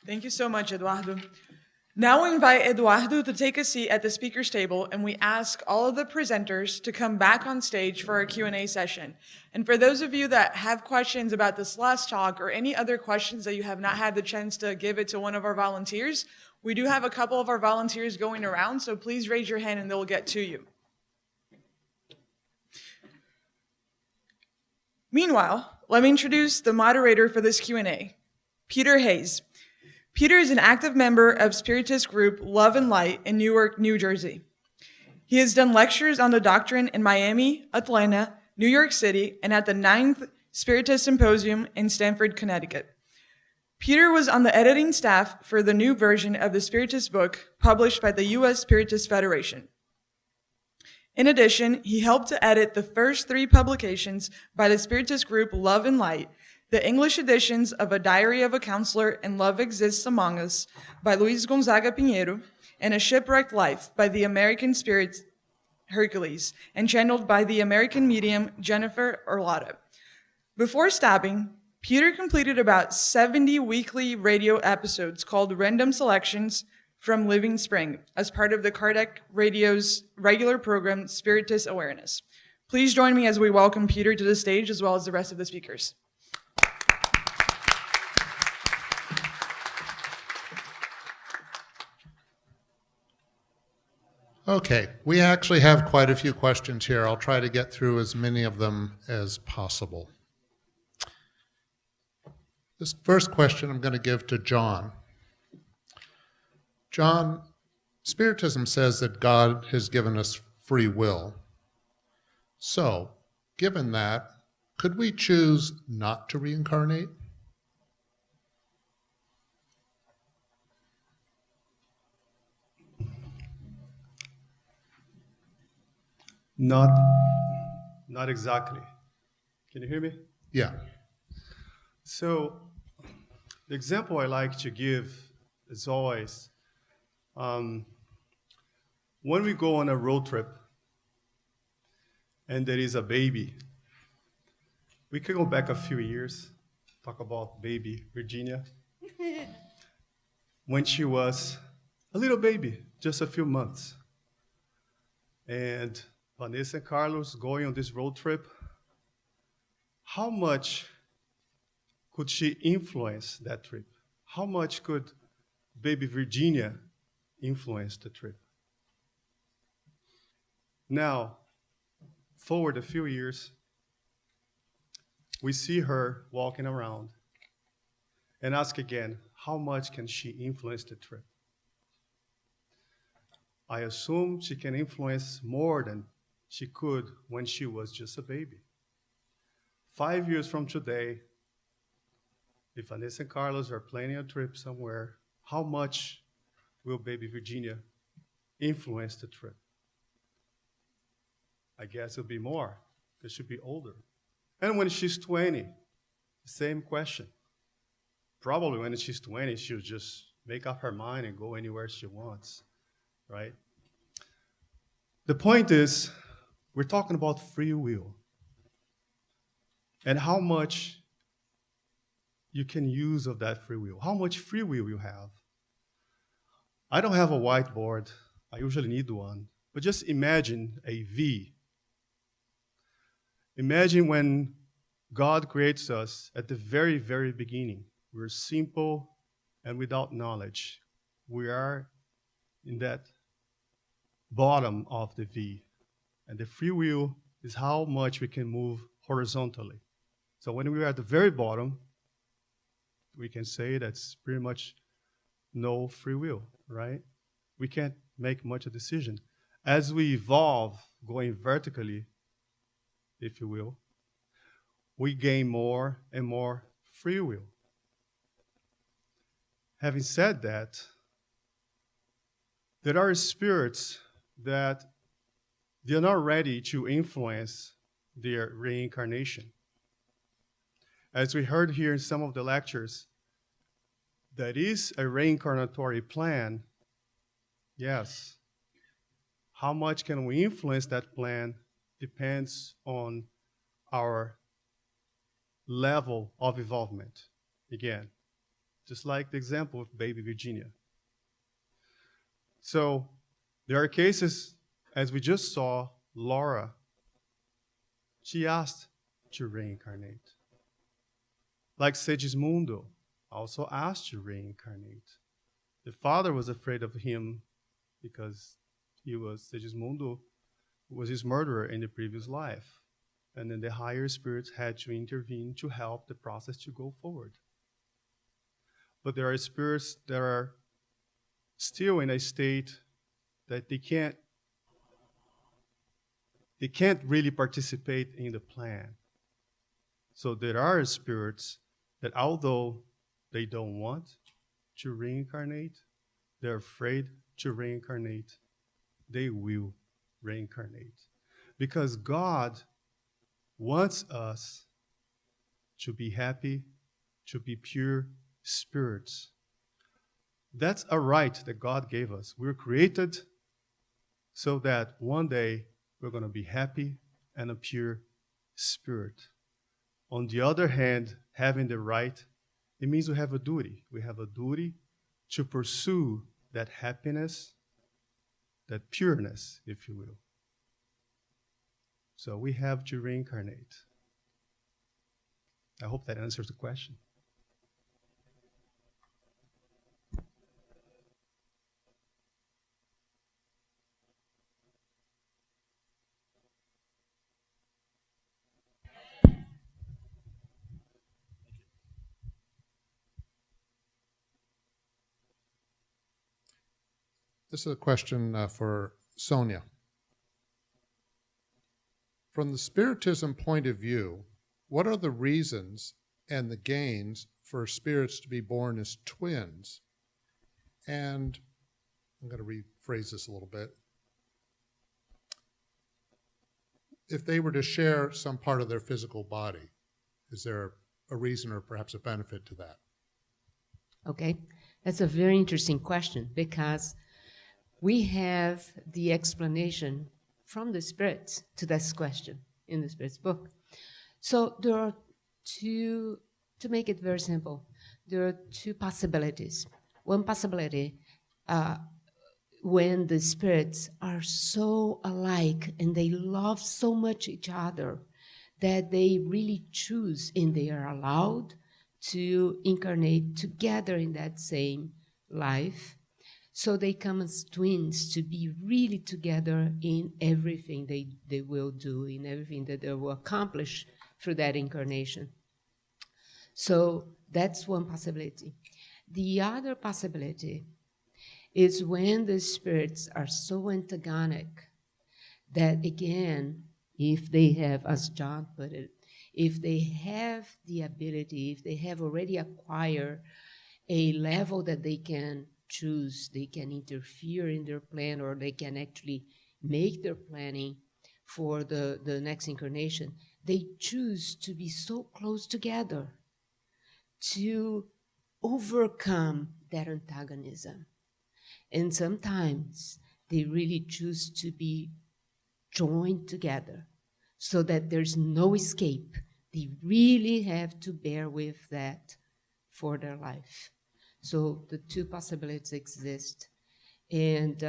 Thank you so much, Eduardo. Now we invite Eduardo to take a seat at the speaker's table, and we ask all of the presenters to come back on stage for our Q&A session. And for those of you that have questions about this last talk or any other questions that you have not had the chance to give it to one of our volunteers, we do have a couple of our volunteers going around, so please raise your hand and they'll get to you. Meanwhile, let me introduce the moderator for this Q&A, Peter Hayes. Peter is an active member of Spiritist group Love and Light in Newark, New Jersey. He has done lectures on the doctrine in Miami, Atlanta, New York City, and at the 9th Spiritist Symposium in Stamford, Connecticut. Peter was on the editing staff for the new version of the Spiritist book published by the U.S. Spiritist Federation. In addition, he helped to edit the first 3 publications by the Spiritist group Love and Light, the English editions of A Diary of a Counselor and Love Exists Among Us by Luis Gonzaga Pinheiro, and A Shipwrecked Life by the American Spirit Hercules, and channeled by the American medium Jennifer Orlado. Before stopping, Peter completed about 70 weekly radio episodes called Random Selections from Living Spring as part of the Kardec Radio's regular program, Spiritist Awareness. Please join me as we welcome Peter to the stage as well as the rest of the speakers. Okay, we actually have quite a few questions here. I'll try to get through as many of them as possible. This first question I'm going to give to John. John, Spiritism says that God has given us free will. So, given that, could we choose not to reincarnate? Not exactly. Can you hear me? Yeah. So the example I like to give is always when we go on a road trip and there is a baby, we can go back a few years, talk about baby Virginia, when she was a little baby, just a few months. And Vanessa and Carlos going on this road trip, how much could she influence that trip? How much could baby Virginia influence the trip? Now, forward a few years, we see her walking around and ask again, how much can she influence the trip? I assume she can influence more than she could when she was just a baby. 5 years from today, if Vanessa and Carlos are planning a trip somewhere, how much will baby Virginia influence the trip? I guess it'll be more, because she'll be older. And when she's 20, same question. Probably when she's 20, she'll just make up her mind and go anywhere she wants, right? The point is, we're talking about free will and how much you can use of that free will, how much free will you have. I don't have a whiteboard. I usually need one. But just imagine a V. Imagine when God creates us at the very, very beginning. We're simple and without knowledge. We are in that bottom of the V. And the free will is how much we can move horizontally. So when we are at the very bottom, we can say that's pretty much no free will, right? We can't make much of a decision. As we evolve, going vertically, if you will, we gain more and more free will. Having said that, there are spirits that they're not ready to influence their reincarnation. As we heard here in some of the lectures, there is a reincarnatory plan, yes. How much can we influence that plan depends on our level of involvement. Again, just like the example of baby Virginia. So there are cases, as we just saw, Laura, she asked to reincarnate. Like Segismundo also asked to reincarnate. The father was afraid of him because Segismundo was his murderer in the previous life. And then the higher spirits had to intervene to help the process to go forward. But there are spirits that are still in a state that they can't really participate in the plan. So there are spirits that although they don't want to reincarnate, they're afraid to reincarnate, they will reincarnate. Because God wants us to be happy, to be pure spirits. That's a right that God gave us. We're created so that one day we're going to be happy and a pure spirit. On the other hand, having the right, it means we have a duty. We have a duty to pursue that happiness, that pureness, if you will. So we have to reincarnate. I hope that answers the question. This is a question for Sonia. From the Spiritism point of view, what are the reasons and the gains for spirits to be born as twins? And I'm going to rephrase this a little bit. If they were to share some part of their physical body, is there a reason or perhaps a benefit to that? Okay, that's a very interesting question because we have the explanation from the spirits to this question in the Spirit's book. So there are two, to make it very simple, there are two possibilities. One possibility, when the spirits are so alike and they love so much each other that they really choose and they are allowed to incarnate together in that same life. So they come as twins to be really together in everything they will do, in everything that they will accomplish through that incarnation. So that's one possibility. The other possibility is when the spirits are so antagonic that, again, if they have, as John put it, if they have the ability, if they have already acquired a level that they can choose, they can interfere in their plan, or they can actually make their planning for the next incarnation, they choose to be so close together to overcome that antagonism. And sometimes they really choose to be joined together so that there's no escape. They really have to bear with that for their life. So the two possibilities exist. And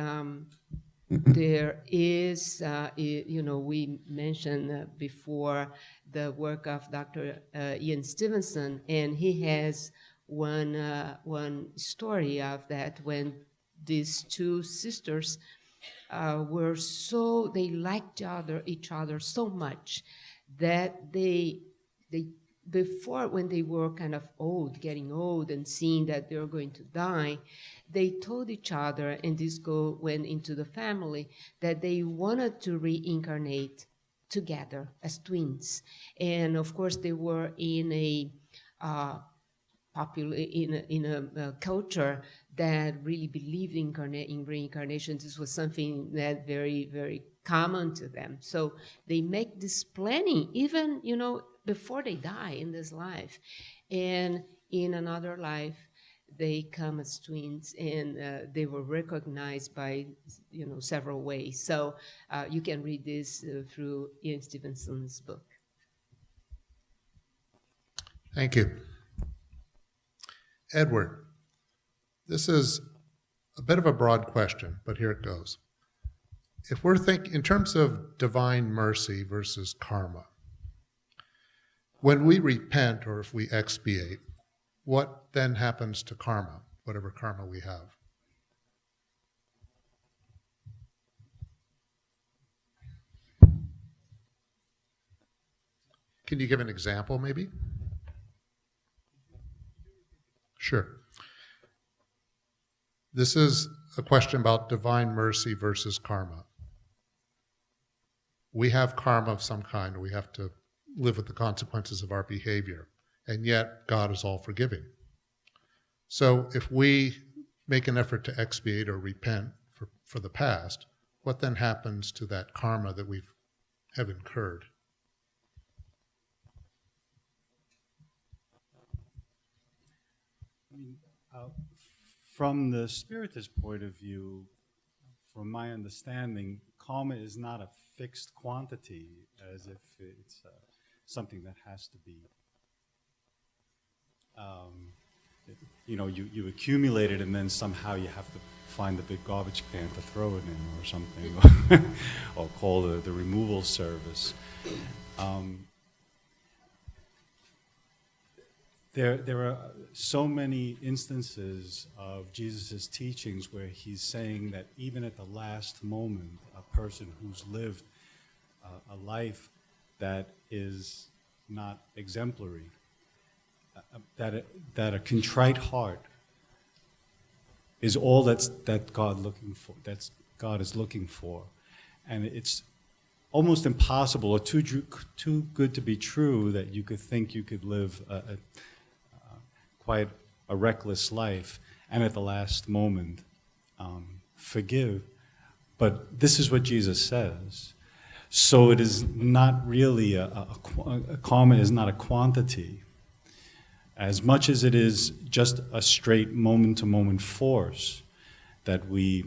there is, we mentioned before the work of Dr. Ian Stevenson, and he has one story of that when these two sisters they liked each other so much that they before, when they were kind of getting old and seeing that they were going to die, they told each other, and this went into the family, that they wanted to reincarnate together as twins. And of course, they were in a culture that really believed in reincarnation. This was something that very, very common to them. So they make this planning, even, before they die in this life. And in another life, they come as twins, and they were recognized by, several ways. So you can read this through Ian Stevenson's book. Thank you. Edward, this is a bit of a broad question, but here it goes. If we're thinking in terms of divine mercy versus karma, when we repent or if we expiate, what then happens to karma, whatever karma we have? Can you give an example, maybe? Sure. This is a question about divine mercy versus karma. We have karma of some kind. We have to live with the consequences of our behavior. And yet, God is all forgiving. So if we make an effort to expiate or repent for the past, what then happens to that karma that we have incurred? From the Spiritist point of view, from my understanding, karma is not a fixed quantity, as if it's something that has to be, you accumulate it and then somehow you have to find the big garbage can to throw it in or something, or call the removal service. There are so many instances of Jesus' teachings where he's saying that even at the last moment, a person who's lived a life that is not exemplary, that a contrite heart is all that God is looking for, and it's almost impossible or too good to be true that you could think you could live quite a reckless life, and at the last moment, forgive. But this is what Jesus says. So it is not really karma is not a quantity, as much as it is just a straight moment-to-moment force that we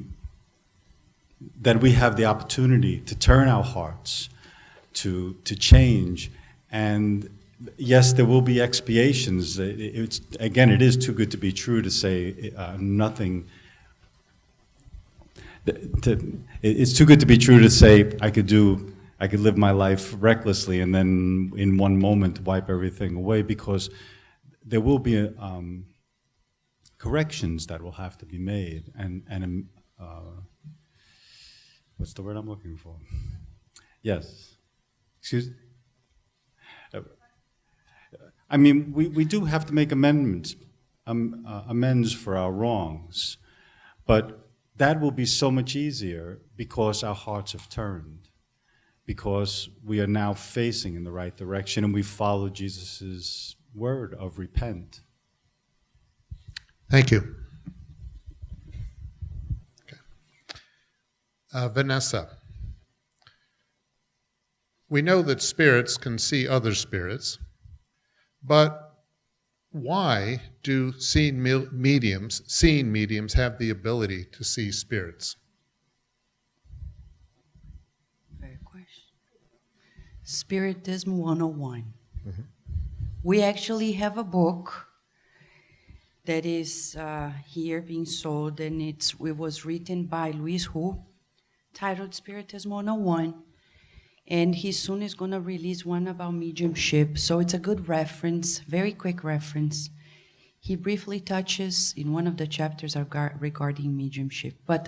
have the opportunity to turn our hearts, to change, and yes, there will be expiations. It is too good to be true to say nothing. It's too good to be true to say I could live my life recklessly and then in one moment wipe everything away, because there will be corrections that will have to be made, and what's the word I'm looking for? Yes. Excuse. I mean, we do have to make amends for our wrongs, but that will be so much easier because our hearts have turned, because we are now facing in the right direction and we follow Jesus' word of repent. Thank you. Okay. Vanessa, we know that spirits can see other spirits, but why do seeing mediums have the ability to see spirits? Fair question. Spiritism 101. Mm-hmm. We actually have a book that is here being sold, and it was written by Luis Hu, titled Spiritism 101. And he soon is going to release one about mediumship. So it's a good reference, very quick reference. He briefly touches in one of the chapters regarding mediumship. But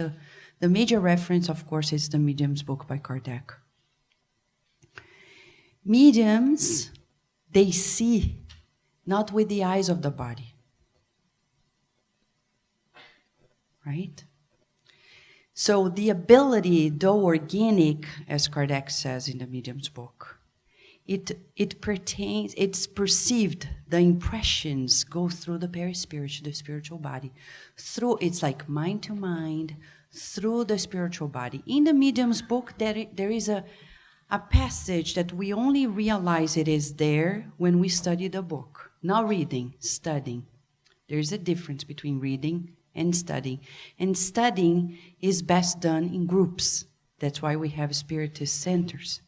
the major reference, of course, is the Medium's book by Kardec. Mediums, they see not with the eyes of the body. Right? So the ability, though organic, as Kardec says in the Medium's book, it pertains, it's perceived, the impressions go through the perispirit, the spiritual body, it's like mind to mind, through the spiritual body. In the Medium's book, there is a passage that we only realize it is there when we study the book, not reading, studying. There's a difference between reading and studying. And studying is best done in groups. That's why we have Spiritist centers.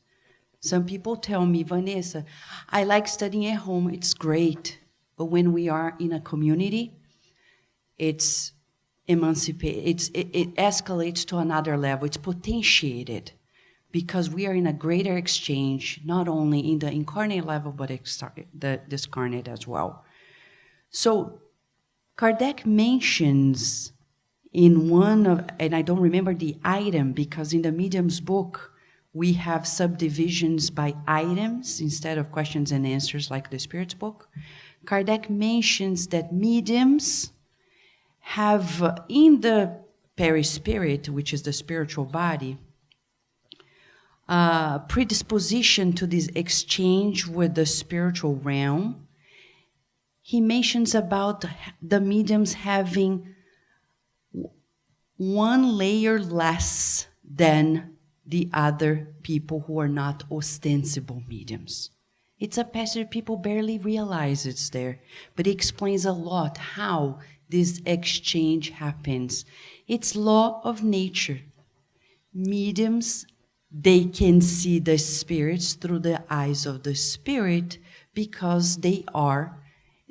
Some people tell me, Vanessa, I like studying at home, it's great. But when we are in a community, it's emancipated, it escalates to another level, it's potentiated, because we are in a greater exchange, not only in the incarnate level, but the discarnate as well. So Kardec mentions in one of, and I don't remember the item, because in the medium's book, we have subdivisions by items instead of questions and answers like the Spirit's book. Kardec mentions that mediums have, in the perispirit, which is the spiritual body, predisposition to this exchange with the spiritual realm. He mentions about the mediums having one layer less than the other people who are not ostensible mediums. It's a passage people barely realize it's there, but it explains a lot how this exchange happens. It's law of nature. Mediums, they can see the spirits through the eyes of the spirit because they are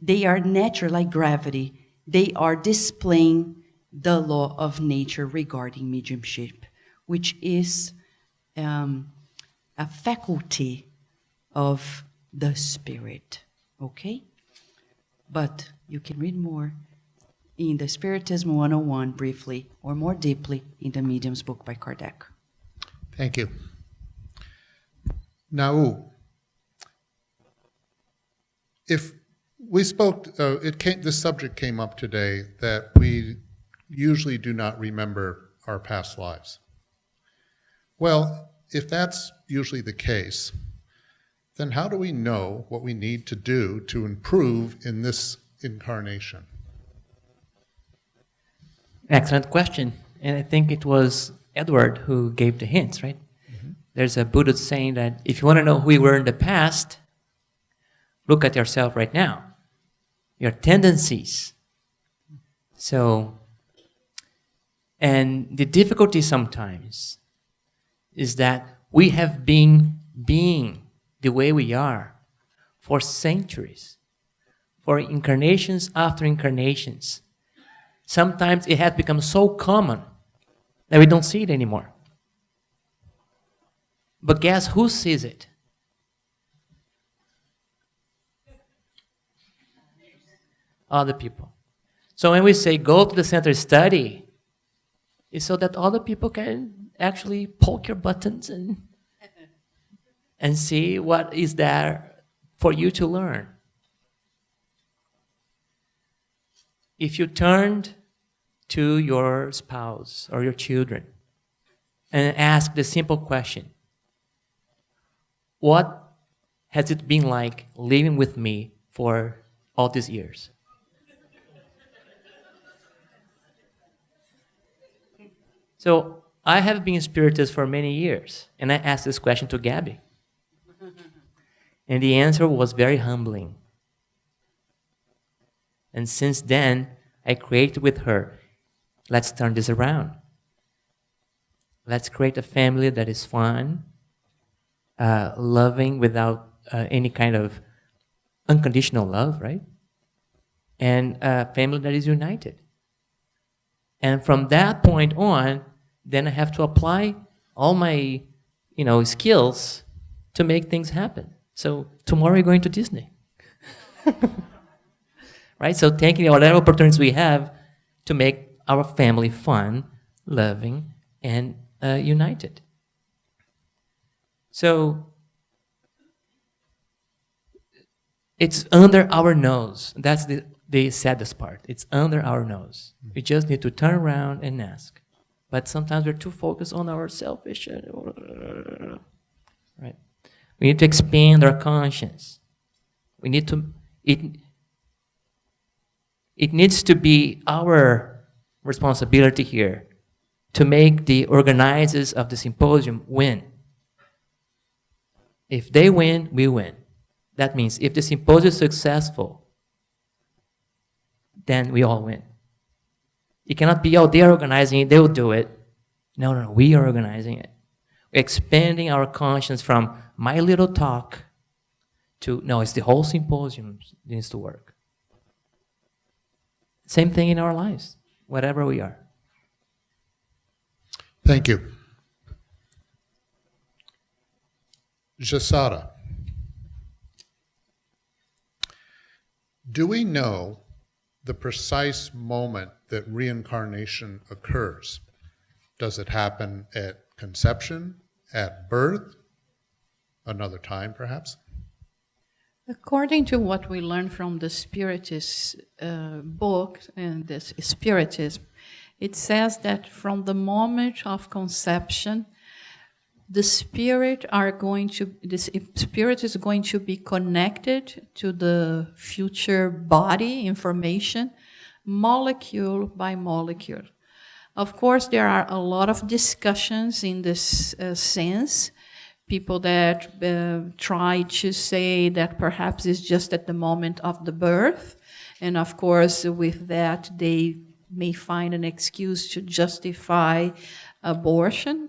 natural, like gravity. They are displaying the law of nature regarding mediumship, which is a faculty of the spirit, okay? But you can read more in the Spiritism 101 briefly, or more deeply in the Medium's book by Kardec. Thank you. Now, if we spoke, this subject came up today that we usually do not remember our past lives. Well, if that's usually the case, then how do we know what we need to do to improve in this incarnation? Excellent question. And I think it was Edward who gave the hints, right? Mm-hmm. There's a Buddhist saying that if you want to know who you were in the past, look at yourself right now, your tendencies. So, and the difficulty sometimes is that we have been being the way we are for centuries, for incarnations after incarnations. Sometimes it has become so common that we don't see it anymore. But guess who sees it? Other people. So when we say go to the center study, it's so that other people can actually poke your buttons and see what is there for you to learn. If you turned to your spouse or your children and ask the simple question, what has it been like living with me for all these years? So I have been a spiritist for many years, and I asked this question to Gabby. And the answer was very humbling. And since then, I created with her, let's turn this around. Let's create a family that is fun, loving without any kind of unconditional love, right? And a family that is united. And from that point on, then I have to apply all my, skills to make things happen. So tomorrow we're going to Disney. Right? So taking whatever opportunities we have to make our family fun, loving, and united. So it's under our nose. That's the saddest part. It's under our nose. We just need to turn around and ask. But sometimes we're too focused on our selfish, right? We need to expand our conscience. We need to, it needs to be our responsibility here to make the organizers of the symposium win. If they win, we win. That means if the symposium is successful, then we all win. It cannot be, they're organizing it, they'll do it. No, we are organizing it. We're expanding our conscience from my little talk to, no, it's the whole symposium that needs to work. Same thing in our lives, whatever we are. Thank you. Jasada, do we know the precise moment that reincarnation occurs? Does it happen at conception, at birth, another time perhaps? According to what we learn from the Spiritist book and this Spiritism, it says that from the moment of conception, the spirit is going to be connected to the future body information, molecule by molecule. Of course, there are a lot of discussions in this sense. People that try to say that perhaps it's just at the moment of the birth. And of course, with that, they may find an excuse to justify abortion.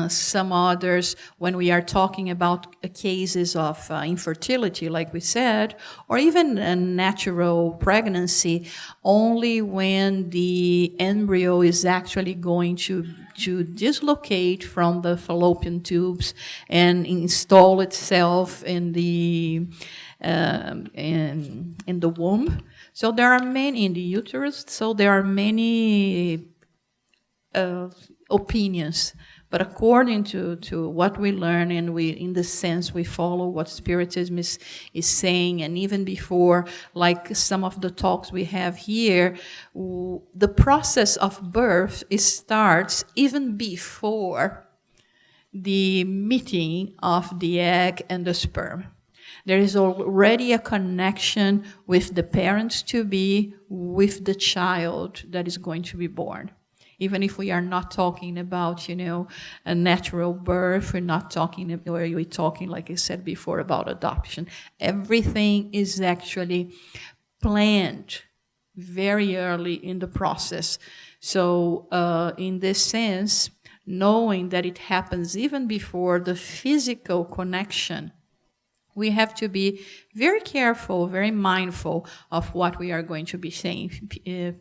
Some others, when we are talking about cases of infertility, like we said, or even a natural pregnancy, only when the embryo is actually going to dislocate from the fallopian tubes and install itself in the womb. So there are many in the uterus. So there are many opinions. But according to what we learn, and we, in the sense, we follow what Spiritism is saying, and even before, like some of the talks we have here, the process of birth starts even before the meeting of the egg and the sperm. There is already a connection with the parents-to-be, with the child that is going to be born. Even if we are not talking about, a natural birth, we're not talking, or we're talking, like I said before, about adoption. Everything is actually planned very early in the process. So in this sense, knowing that it happens even before the physical connection, we have to be very careful, very mindful of what we are going to be saying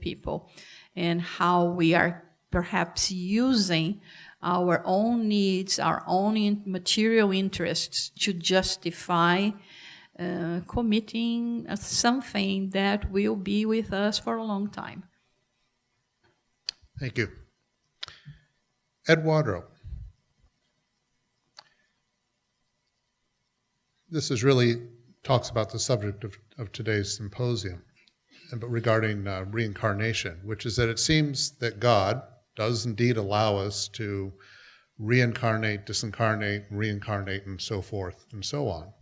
people, and how we are perhaps using our own needs, our own material interests to justify committing something that will be with us for a long time. Thank you. Eduardo, this is really talks about the subject of today's symposium, but regarding reincarnation, which is that it seems that God does indeed allow us to reincarnate, disincarnate, reincarnate, and so forth and so on.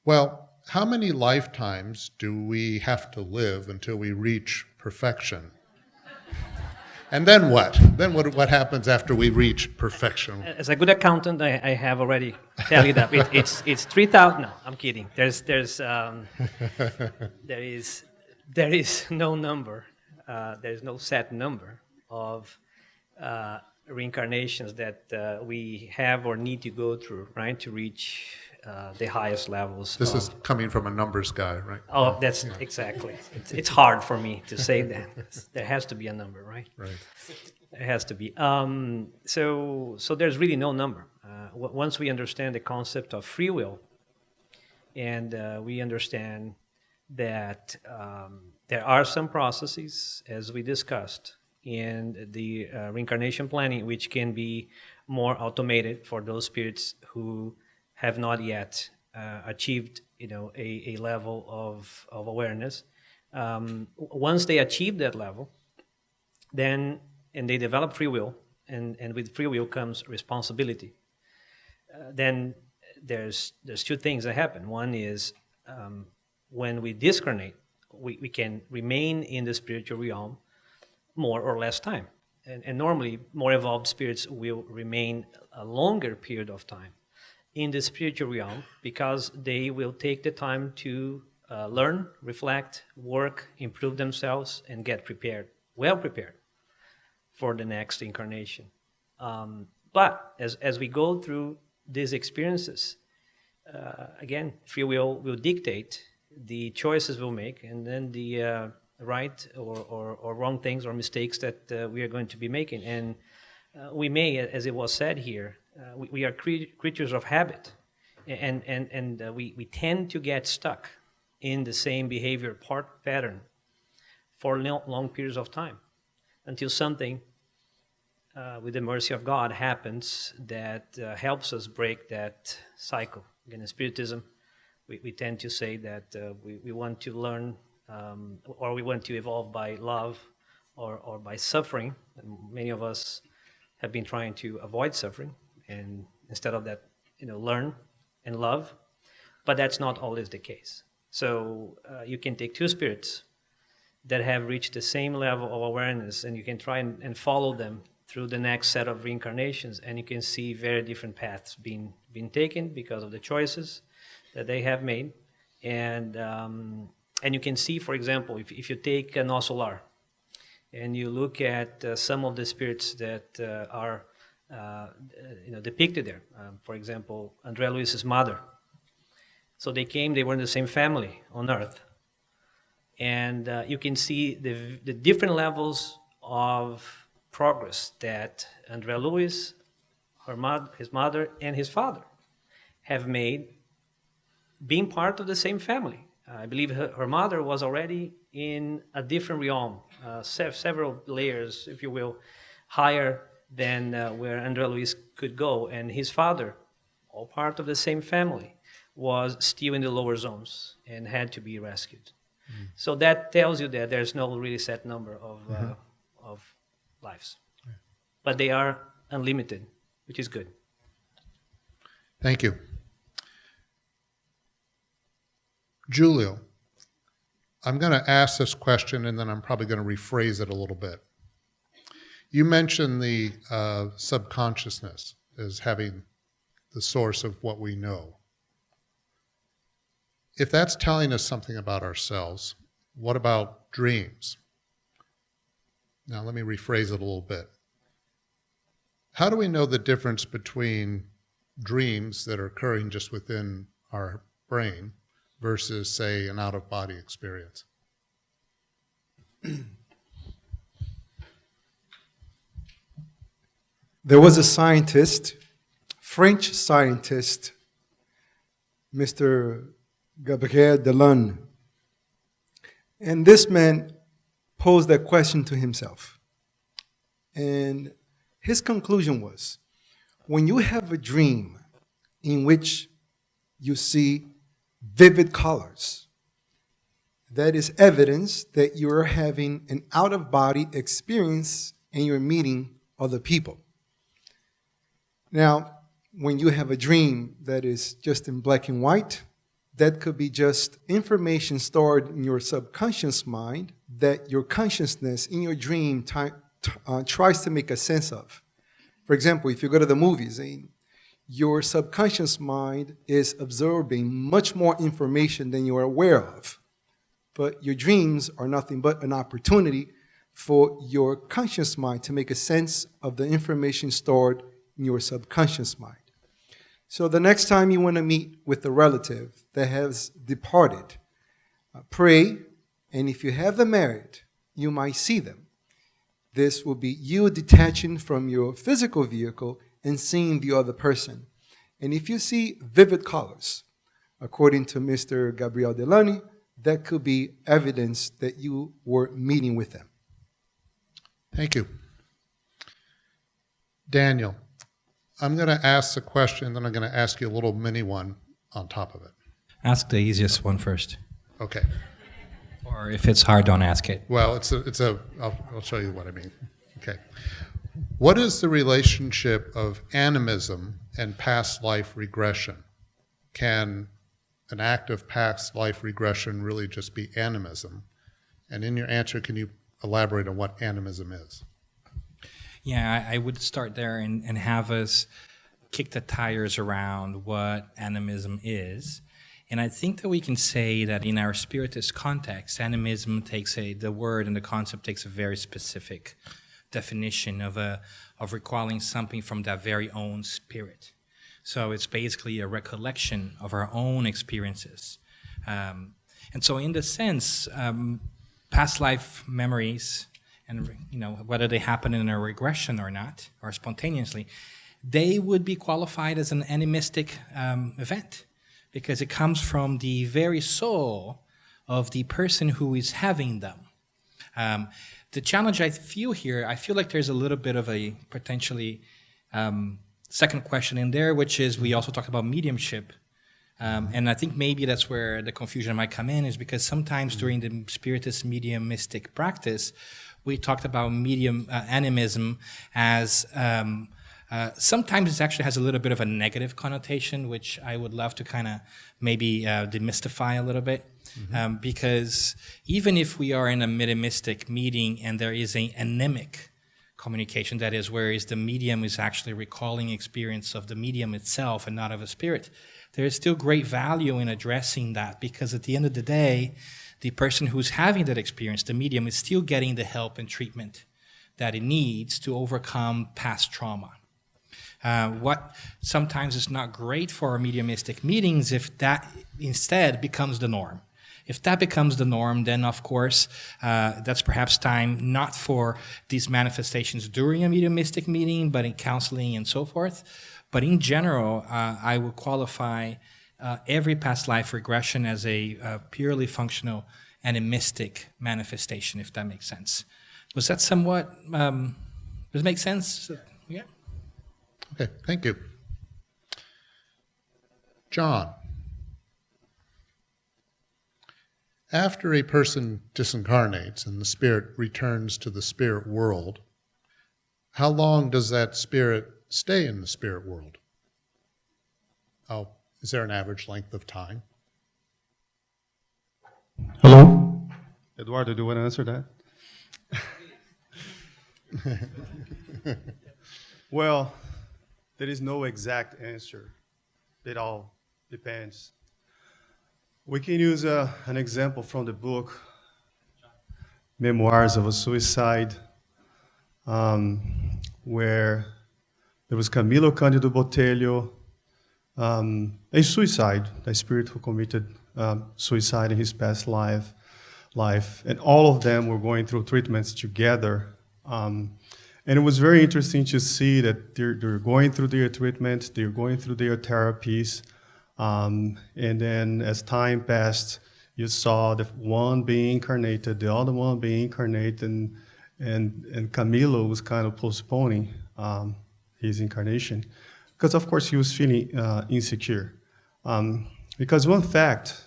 Well, how many lifetimes do we have to live until we reach perfection? And then what? Then what happens after we reach perfection? As a good accountant, I have already tallied up. It's 3,000. No, I'm kidding. There is no number. There is no set number of reincarnations that we have or need to go through, right, to reach the highest levels. This is coming from a numbers guy, right? Oh, that's exactly. It's hard for me to say that. There has to be a number, right? Right. There has to be. So there's really no number. Once we understand the concept of free will, and we understand that there are some processes, as we discussed, in the reincarnation planning, which can be more automated for those spirits who have not yet achieved, a level of awareness. Once they achieve that level, then, and they develop free will, and with free will comes responsibility. Then there's two things that happen. One is when we discarnate, we can remain in the spiritual realm more or less time. And normally, more evolved spirits will remain a longer period of time in the spiritual realm because they will take the time to learn, reflect, work, improve themselves, and get prepared, well prepared for the next incarnation. But as we go through these experiences, again, free will dictate the choices we'll make, and then the right or wrong things or mistakes that we are going to be making. And we may, as it was said here, we are creatures of habit, and we tend to get stuck in the same behavior pattern for long periods of time until something, with the mercy of God, happens that helps us break that cycle. Again, in Spiritism, we tend to say that we want to learn or we want to evolve by love or by suffering. And many of us have been trying to avoid suffering, and instead of that, learn and love. But that's not always the case. So you can take two spirits that have reached the same level of awareness, and you can try and follow them through the next set of reincarnations, and you can see very different paths being taken because of the choices that they have made. And you can see, for example, if you take an Solar and you look at some of the spirits that are depicted there. For example, André Luis's mother. So they were in the same family on Earth. And you can see the different levels of progress that André Luis, his mother, and his father have made being part of the same family. I believe her mother was already in a different realm, several layers, if you will, higher than where André Luis could go. And his father, all part of the same family, was still in the lower zones and had to be rescued. Mm-hmm. So that tells you that there's no really set number of lives. Yeah. But they are unlimited, which is good. Thank you. Julio, I'm going to ask this question and then I'm probably going to rephrase it a little bit. You mentioned the subconsciousness as having the source of what we know. If that's telling us something about ourselves, what about dreams? Now let me rephrase it a little bit. How do we know the difference between dreams that are occurring just within our brain versus, say, an out-of-body experience? There was a scientist, French scientist, Mr. Gabriel Delon, and this man posed that question to himself. And his conclusion was, when you have a dream in which you see vivid colors, that is evidence that you're having an out-of-body experience and you're meeting other people. Now, when you have a dream that is just in black and white, that could be just information stored in your subconscious mind that your consciousness in your dream tries to make a sense of. For example, if you go to the movies, your subconscious mind is absorbing much more information than you are aware of. But your dreams are nothing but an opportunity for your conscious mind to make a sense of the information stored in your subconscious mind. So the next time you want to meet with a relative that has departed, pray, and if you have them married, you might see them. This will be you detaching from your physical vehicle and seeing the other person. And if you see vivid colors, according to Mr. Gabriel Delany, that could be evidence that you were meeting with them. Thank you. Daniel, I'm going to ask the question, then I'm going to ask you a little mini one on top of it. Ask the easiest one first. Okay. Or if it's hard, don't ask it. Well, I'll show you what I mean. Okay. What is the relationship of animism and past life regression? Can an act of past life regression really just be animism? And in your answer, can you elaborate on what animism is? Yeah, I would start there and have us kick the tires around what animism is. And I think that we can say that in our Spiritist context, animism the word and the concept takes a very specific definition of recalling something from that very own spirit. So it's basically a recollection of our own experiences. And so in the sense, past life memories, and whether they happen in a regression or not, or spontaneously, they would be qualified as an animistic event, because it comes from the very soul of the person who is having them. The challenge I feel here, I feel like there's a little bit of a potentially second question in there, which is, we also talked about mediumship. And I think maybe that's where the confusion might come in, is because sometimes during the Spiritist mediumistic practice, we talked about animism as sometimes it actually has a little bit of a negative connotation, which I would love to kind of maybe demystify a little bit. Because even if we are in a mediumistic meeting and there is an anemic communication, that is, whereas the medium is actually recalling experience of the medium itself and not of a spirit, there is still great value in addressing that, because at the end of the day, the person who's having that experience, the medium, is still getting the help and treatment that it needs to overcome past trauma. What sometimes is not great for our mediumistic meetings, if that instead becomes the norm. If that becomes the norm, then of course, that's perhaps time not for these manifestations during a mediumistic meeting, but in counseling and so forth. But in general, I would qualify every past life regression as a purely functional animistic manifestation, if that makes sense. Was that somewhat, does it make sense? Yeah. Okay, thank you. John. After a person disincarnates and the spirit returns to the spirit world, how long does that spirit stay in the spirit world? Is there an average length of time? Hello? Eduardo, do you want to answer that? Well, there is no exact answer. It all depends. We can use an example from the book, Memoirs of a Suicide, where there was Camilo Cândido Botelho, a suicide, a spirit who committed suicide in his past life, and all of them were going through treatments together. And it was very interesting to see that they're going through their treatments, they're going through their therapies, and then as time passed, you saw the one being incarnated, the other one being incarnated, and Camilo was kind of postponing his incarnation, because of course he was feeling insecure. Because one fact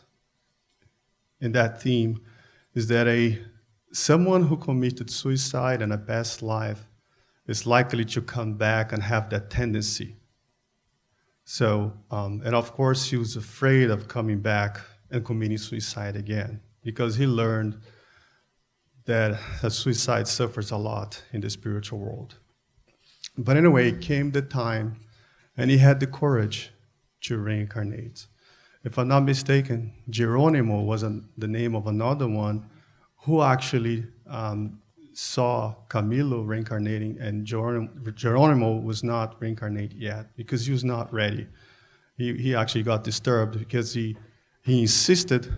in that theme is that someone who committed suicide in a past life is likely to come back and have that tendency. So, and of course he was afraid of coming back and committing suicide again, because he learned that suicide suffers a lot in the spiritual world. But anyway, came the time, and he had the courage to reincarnate. If I'm not mistaken, Geronimo was the name of another one who actually saw Camilo reincarnating, and Geronimo was not reincarnated yet because he was not ready. He actually got disturbed because he insisted,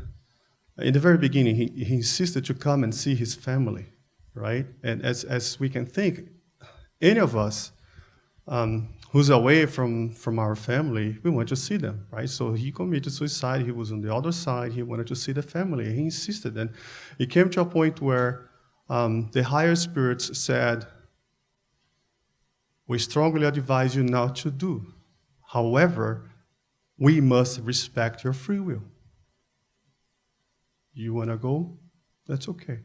in the very beginning, he insisted to come and see his family, right? And as we can think, any of us who's away from our family, we want to see them, right? So he committed suicide. He was on the other side. He wanted to see the family. He insisted. And it came to a point where the higher spirits said, we strongly advise you not to do. However, we must respect your free will. You want to go? That's okay.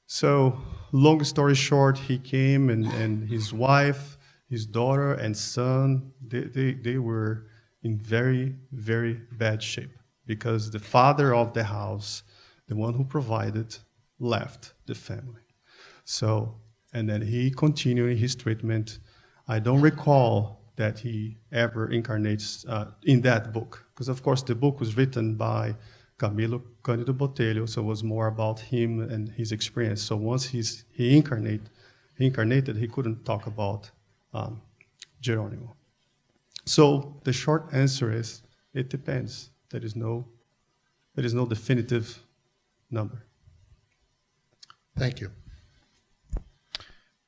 So, long story short, he came, and his wife, his daughter, and son, they were in very, very bad shape, because the father of the house, the one who provided, left the family. So, and then he continued his treatment. I don't recall that he ever incarnates in that book, because of course the book was written by Camilo Cândido Botelho, so it was more about him and his experience. So once he incarnated, he couldn't talk about Geronimo. So the short answer is, it depends. There is no definitive number. Thank you.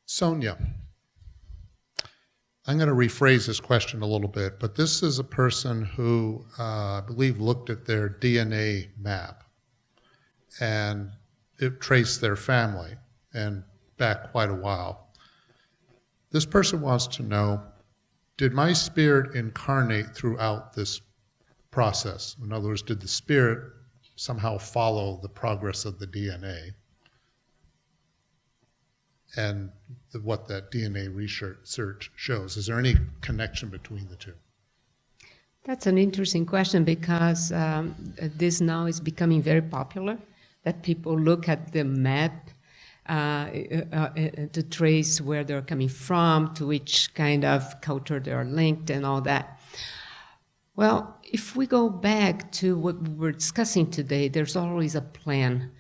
Sonia, I'm going to rephrase this question a little bit, but this is a person who I believe looked at their DNA map and it traced their family and back quite a while. This person wants to know, did my spirit incarnate throughout this process? In other words, did the spirit somehow follow the progress of the DNA and what that DNA research shows? Is there any connection between the two? That's an interesting question because this now is becoming very popular, that people look at the map to trace where they're coming from, to which kind of culture they're linked and all that. Well, if we go back to what we were discussing today, there's always a plan.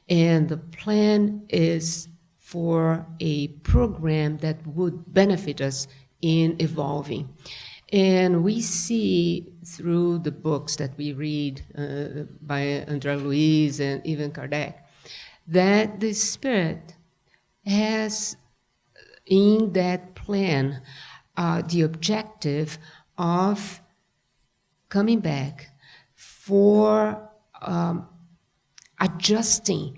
And the plan is for a program that would benefit us in evolving. And we see through the books that we read by André Luiz and even Kardec, that the Spirit has in that plan the objective of coming back for adjusting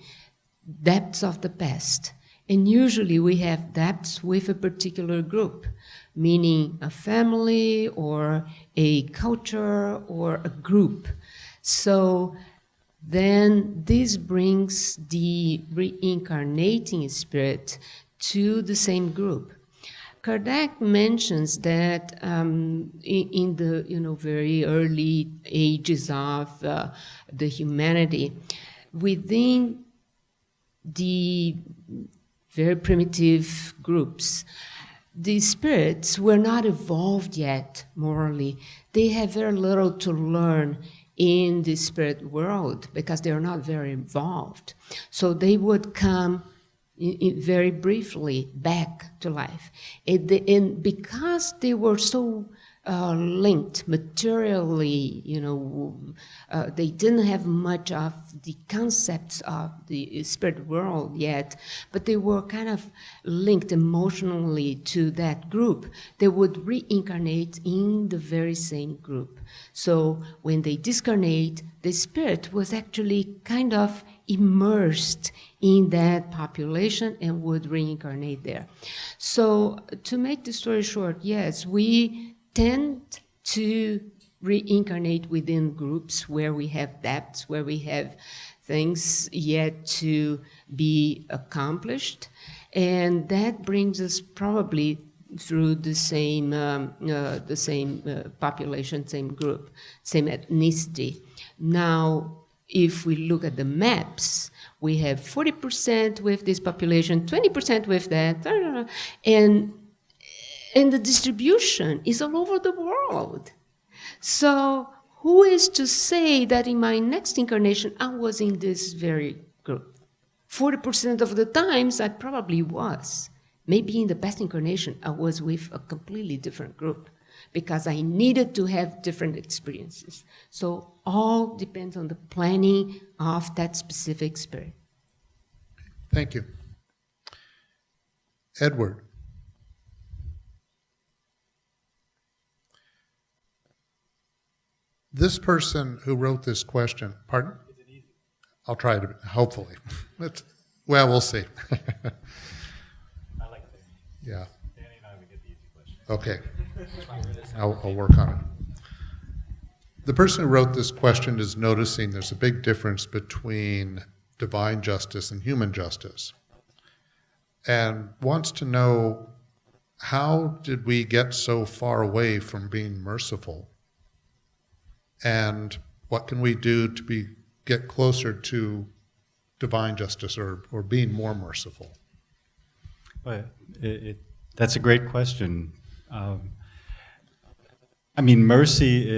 depths of the past. And usually we have depths with a particular group, meaning a family or a culture or a group. So then this brings the reincarnating spirit to the same group. Kardec mentions that in the very early ages of the humanity, within the very primitive groups, the spirits were not evolved yet morally. They have very little to learn in the spirit world because they are not very involved. So they would come very briefly back to life. And because they were so linked materially, they didn't have much of the concepts of the spirit world yet, but they were kind of linked emotionally to that group. They would reincarnate in the very same group. So when they discarnate, the spirit was actually kind of immersed in that population and would reincarnate there. So to make the story short, yes, we tend to reincarnate within groups where we have depths, where we have things yet to be accomplished, and that brings us probably through the same population, same group, same ethnicity. Now, if we look at the maps, we have 40% with this population, 20% with that, and the distribution is all over the world. So who is to say that in my next incarnation I was in this very group? 40% of the times I probably was. Maybe in the past incarnation I was with a completely different group because I needed to have different experiences. So all depends on the planning of that specific spirit. Thank you. Edward. This person who wrote this question, pardon? Is it easy? I'll try to, hopefully. Well, we'll see. I like that. Yeah. Danny and I would get the easy question. Okay. I'll work on it. The person who wrote this question is noticing there's a big difference between divine justice and human justice, and wants to know, how did we get so far away from being merciful? And what can we do to get closer to divine justice or being more merciful? But that's a great question. Mercy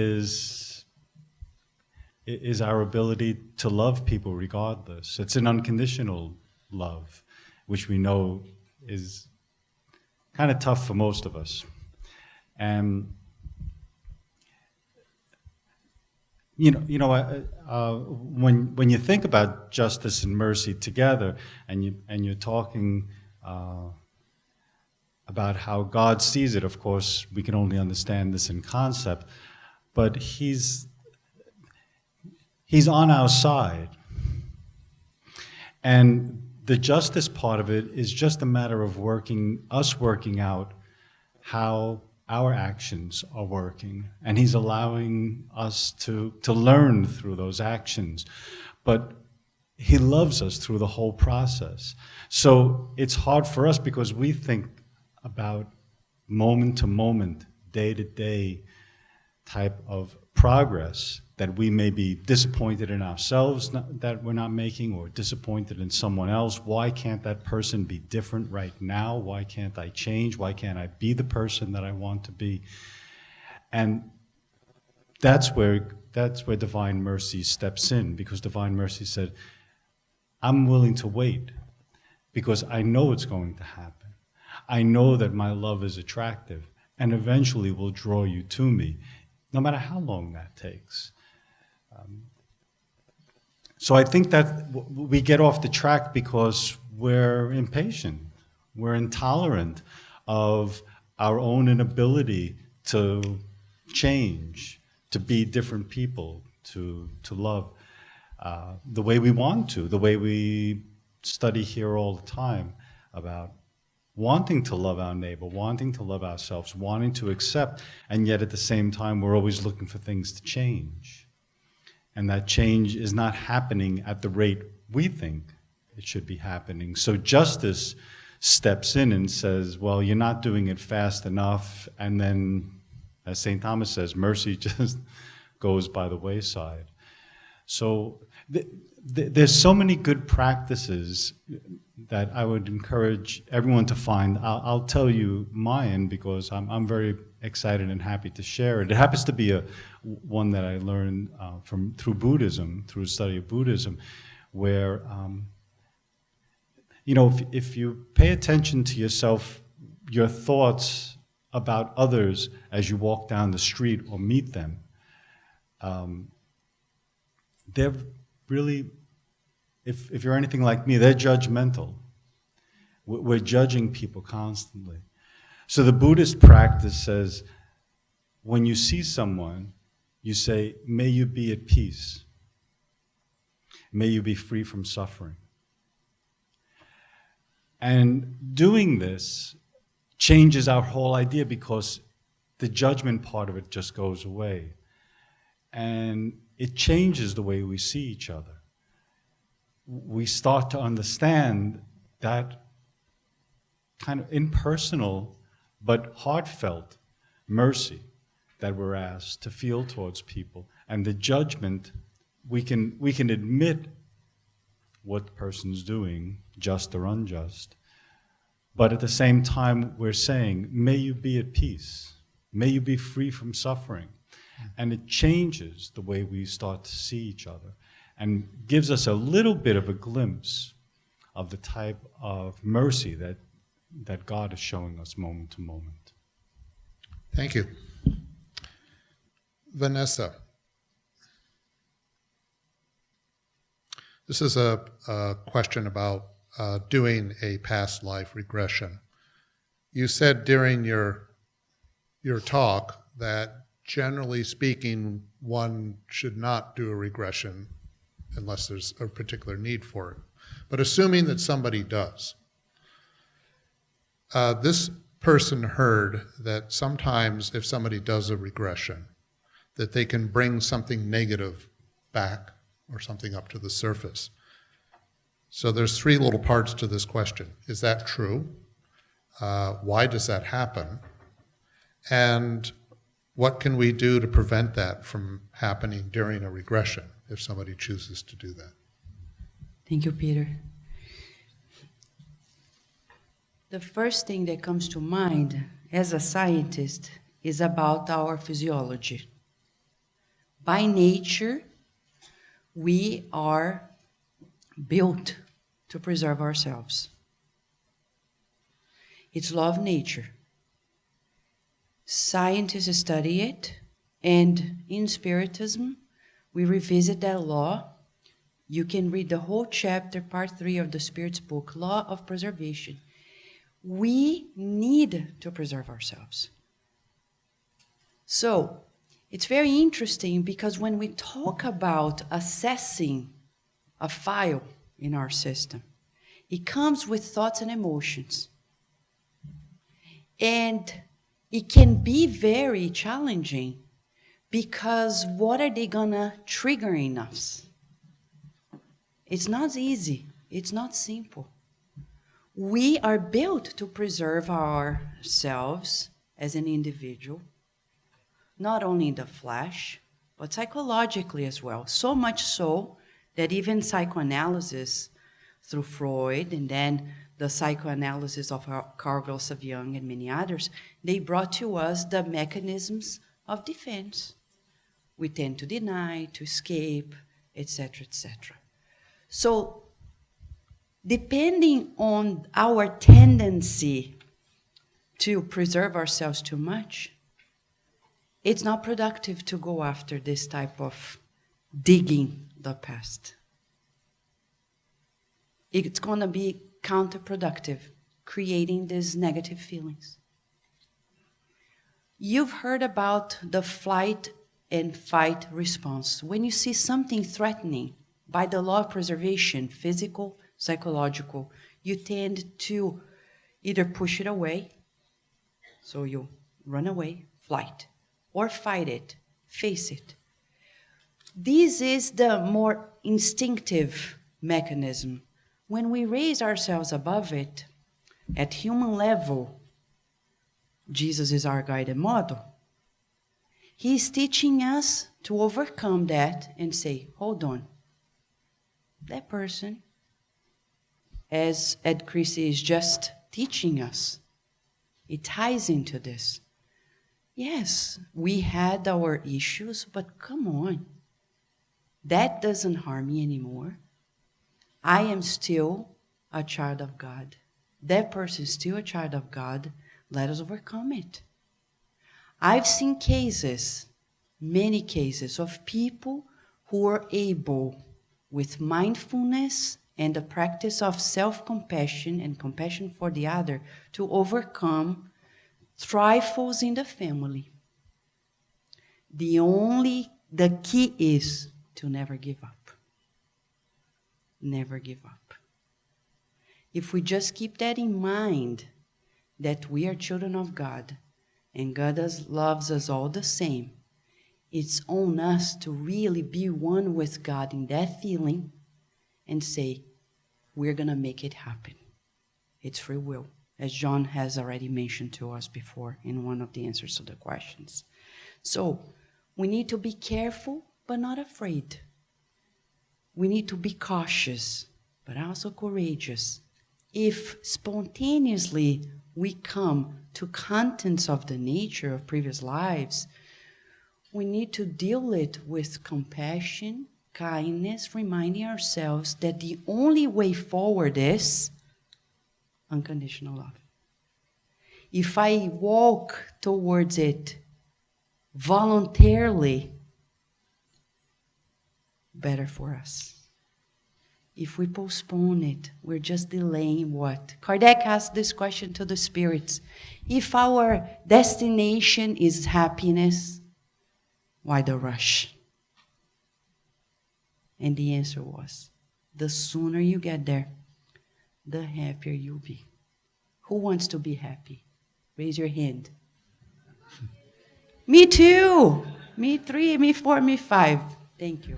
is our ability to love people regardless. It's an unconditional love, which we know is kind of tough for most of us. And when you think about justice and mercy together, and you're talking about how God sees it, of course, we can only understand this in concept, but He's on our side. And the justice part of it is just a matter of working out how our actions are working. And He's allowing us to learn through those actions. But He loves us through the whole process. So it's hard for us because we think about moment to moment, day to day type of progress that we may be disappointed in ourselves that we're not making, or disappointed in someone else. Why can't that person be different right now? Why can't I change? Why can't I be the person that I want to be? And that's where Divine Mercy steps in, because Divine Mercy said, I'm willing to wait because I know it's going to happen. I know that my love is attractive and eventually will draw you to me, no matter how long that takes. So I think that we get off the track because we're impatient. We're intolerant of our own inability to change, to be different people, to love the way we want to, the way we study here all the time about wanting to love our neighbor, wanting to love ourselves, wanting to accept, and yet at the same time we're always looking for things to change. And that change is not happening at the rate we think it should be happening. So justice steps in and says, well, you're not doing it fast enough. And then, as St. Thomas says, mercy just goes by the wayside. So there's so many good practices that I would encourage everyone to find. I'll tell you mine because I'm very excited and happy to share it. It happens to be one that I learned through Buddhism, through a study of Buddhism, where if you pay attention to yourself, your thoughts about others as you walk down the street or meet them, they're really, if you're anything like me, they're judgmental. We're judging people constantly. So the Buddhist practice says, when you see someone, you say, may you be at peace. May you be free from suffering. And doing this changes our whole idea because the judgment part of it just goes away. And it changes the way we see each other. We start to understand that kind of impersonal but heartfelt mercy that we're asked to feel towards people. And the judgment, we can admit what the person's doing, just or unjust, but at the same time we're saying, may you be at peace, may you be free from suffering. And it changes the way we start to see each other and gives us a little bit of a glimpse of the type of mercy that God is showing us moment to moment. Thank you. Vanessa. This is a question about doing a past life regression. You said during your talk that generally speaking, one should not do a regression unless there's a particular need for it. But assuming that somebody does, this person heard that sometimes if somebody does a regression, that they can bring something negative back or something up to the surface. So there's three little parts to this question. Is that true? Why does that happen? And what can we do to prevent that from happening during a regression if somebody chooses to do that? Thank you, Peter. The first thing that comes to mind as a scientist is about our physiology. By nature, we are built to preserve ourselves. It's law of nature. Scientists study it, and in Spiritism, We revisit that law. You can read the whole chapter, part 3 of the Spirit's book, Law of Preservation. We need to preserve ourselves. So, it's very interesting because when we talk about assessing a file in our system, it comes with thoughts and emotions. And it can be very challenging because what are they gonna trigger in us? It's not easy. It's not simple. We are built to preserve ourselves as an individual, not only in the flesh, but psychologically as well. So much so that even psychoanalysis through Freud and then the psychoanalysis of Carl Gustav Jung and many others, they brought to us the mechanisms of defense. We tend to deny, to escape, etc., etc. So, depending on our tendency to preserve ourselves too much, it's not productive to go after this type of digging the past. It's going to be counterproductive, creating these negative feelings. You've heard about the flight and fight response. When you see something threatening, by the law of preservation, physical, psychological, you tend to either push it away, so you run away, flight, or fight it, face it. This is the more instinctive mechanism. When we raise ourselves above it, at human level, Jesus is our guide and model. He's teaching us to overcome that and say, hold on, that person, as Ed Creasy is just teaching us, it ties into this. Yes, we had our issues, but come on. That doesn't harm me anymore. I am still a child of God. That person is still a child of God. Let us overcome it. I've seen cases, many cases, of people who are able, with mindfulness and the practice of self-compassion and compassion for the other, to overcome trifles in the family. The key is to never give up. Never give up. If we just keep that in mind, that we are children of God, and God loves us all the same, it's on us to really be one with God in that feeling and say, we're going to make it happen. It's free will, as John has already mentioned to us before in one of the answers to the questions. So, we need to be careful, but not afraid. We need to be cautious, but also courageous. If spontaneously we come to contents of the nature of previous lives, we need to deal it with compassion, kindness, reminding ourselves that the only way forward is unconditional love. If I walk towards it voluntarily, better for us. If we postpone it, we're just delaying what? Kardec asked this question to the spirits. If our destination is happiness, why the rush? And the answer was, the sooner you get there, the happier you'll be. Who wants to be happy? Raise your hand. Me too. Me 3, me 4, me 5. Thank you.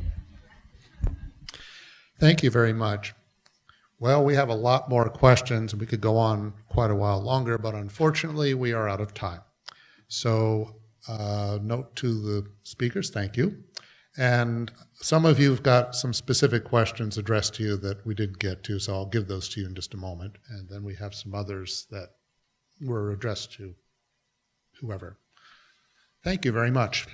Thank you very much. Well, we have a lot more questions, and we could go on quite a while longer, but unfortunately, we are out of time. So, note to the speakers, thank you. And some of you have got some specific questions addressed to you that we didn't get to, so I'll give those to you in just a moment. And then we have some others that were addressed to whoever. Thank you very much.